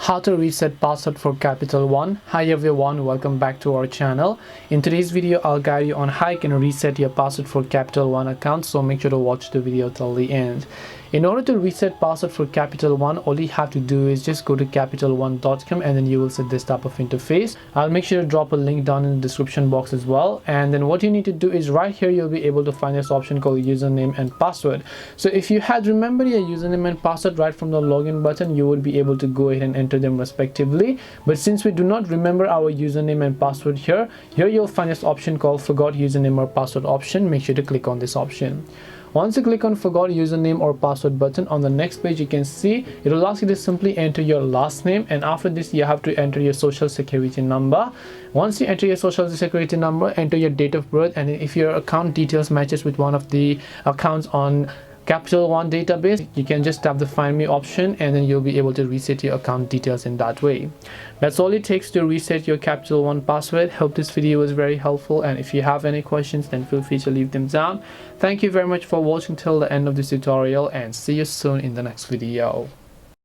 How to reset password for Capital One. Hi everyone, welcome back to our channel. In today's video I'll guide you on how you can reset your password for Capital One account, so make sure to watch the video till the end. In order to reset password for Capital One, all you have to do is just go to capitalone.com and then you will see this type of interface. I'll make sure to drop a link down in the description box as well. And then what you need to do is right here you'll be able to find this option called username and password. So if you had remembered your username and password right from the login button, you would be able to go ahead and enter them respectively. But since we do not remember our username and password here you'll find this option called forgot username or password option. Make sure to click on this option. Once you click on forgot username or password button, on the next page you can see it will ask you to simply enter your last name, and after this you have to enter your social security number. Once you enter your social security number, enter your date of birth, and if your account details matches with one of the accounts on Capital One database, you can just tap the find me option and then you'll be able to reset your account details in that way. That's all it takes to reset your Capital One password. Hope this video was very helpful, and if you have any questions then feel free to leave them down. Thank you very much for watching till the end of this tutorial, and see you soon in the next video.